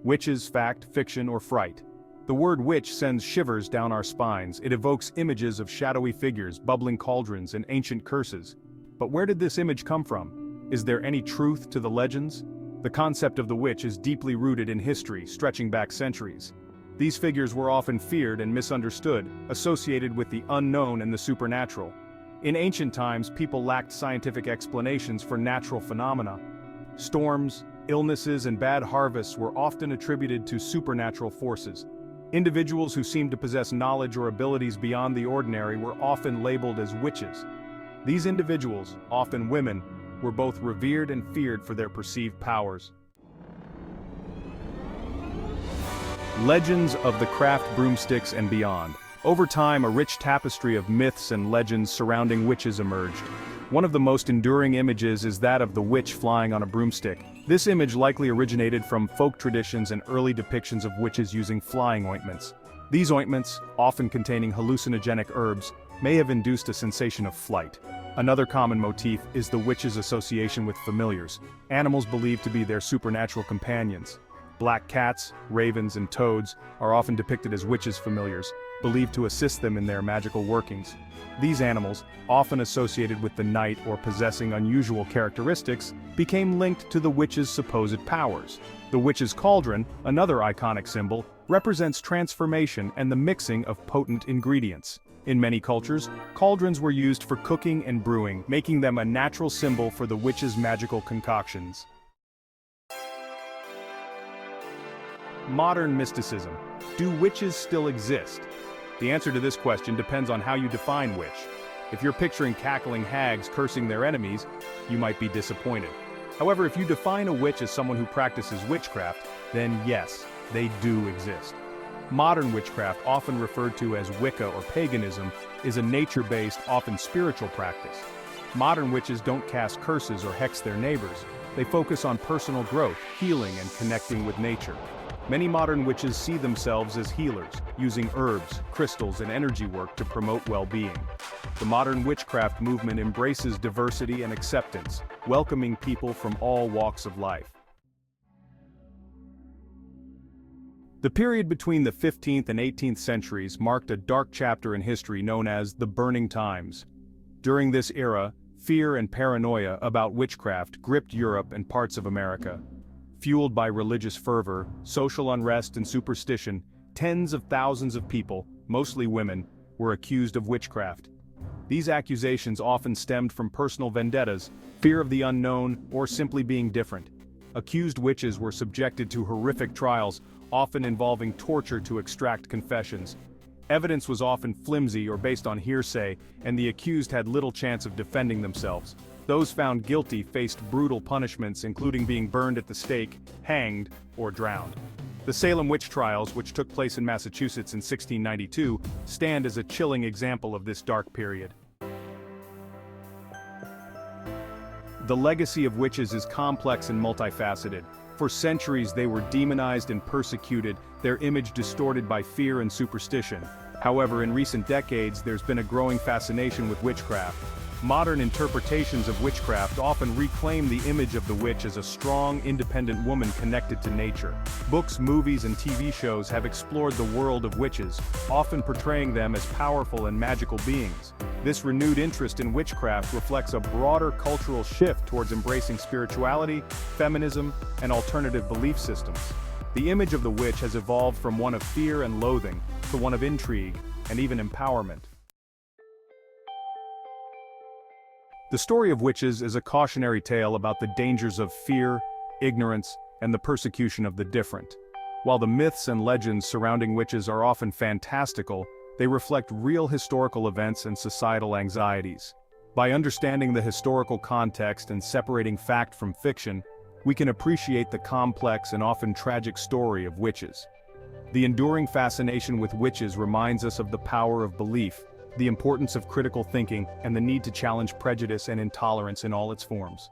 Witches, fact, fiction, or fright. The word witch sends shivers down our spines. It evokes images of shadowy figures, bubbling cauldrons, and ancient curses. But where did this image come from? Is there any truth to the legends? The concept of the witch is deeply rooted in history, stretching back centuries. These figures were often feared and misunderstood, associated with the unknown and the supernatural. In ancient times, people lacked scientific explanations for natural phenomena. Storms, illnesses, and bad harvests were often attributed to supernatural forces. Individuals who seemed to possess knowledge or abilities beyond the ordinary were often labeled as witches. These individuals, often women, were both revered and feared for their perceived powers. Legends of the craft Broomsticks and Beyond. Over time, a rich tapestry of myths and legends surrounding witches emerged. One of the most enduring images is that of the witch flying on a broomstick. This image likely originated from folk traditions and early depictions of witches using flying ointments. These ointments, often containing hallucinogenic herbs, may have induced a sensation of flight. Another common motif is the witch's association with familiars, animals believed to be their supernatural companions. Black cats, ravens, and toads are often depicted as witches' familiars, believed to assist them in their magical workings. These animals, often associated with the night or possessing unusual characteristics, became linked to the witch's supposed powers. The witch's cauldron, another iconic symbol, represents transformation and the mixing of potent ingredients. In many cultures, cauldrons were used for cooking and brewing, making them a natural symbol for the witch's magical concoctions. Modern mysticism. Do witches still exist? The answer to this question depends on how you define witch. If you're picturing cackling hags cursing their enemies, you might be disappointed. However, if you define a witch as someone who practices witchcraft, then yes, they do exist. Modern witchcraft, often referred to as Wicca or Paganism, is a nature-based, often spiritual practice. Modern witches don't cast curses or hex their neighbors. They focus on personal growth, healing, and connecting with nature. Many modern witches see themselves as healers, using herbs, crystals, and energy work to promote well-being. The modern witchcraft movement embraces diversity and acceptance, welcoming people from all walks of life. The period between the 15th and 18th centuries marked a dark chapter in history known as the Burning Times. During this era, fear and paranoia about witchcraft gripped Europe and parts of America. Fueled by religious fervor, social unrest, and superstition, tens of thousands of people, mostly women, were accused of witchcraft. These accusations often stemmed from personal vendettas, fear of the unknown, or simply being different. Accused witches were subjected to horrific trials, often involving torture to extract confessions. Evidence was often flimsy or based on hearsay, and the accused had little chance of defending themselves. Those found guilty faced brutal punishments, including being burned at the stake, hanged, or drowned. The Salem witch trials, which took place in Massachusetts in 1692, stand as a chilling example of this dark period. The legacy of witches is complex and multifaceted. For centuries they were demonized and persecuted, their image distorted by fear and superstition. However, in recent decades there's been a growing fascination with witchcraft. Modern interpretations of witchcraft often reclaim the image of the witch as a strong, independent woman connected to nature. Books, movies, and TV shows have explored the world of witches, often portraying them as powerful and magical beings. This renewed interest in witchcraft reflects a broader cultural shift towards embracing spirituality, feminism, and alternative belief systems. The image of the witch has evolved from one of fear and loathing to one of intrigue and even empowerment. The story of witches is a cautionary tale about the dangers of fear, ignorance, and the persecution of the different. While the myths and legends surrounding witches are often fantastical, they reflect real historical events and societal anxieties. By understanding the historical context and separating fact from fiction, we can appreciate the complex and often tragic story of witches. The enduring fascination with witches reminds us of the power of belief, the importance of critical thinking, and the need to challenge prejudice and intolerance in all its forms.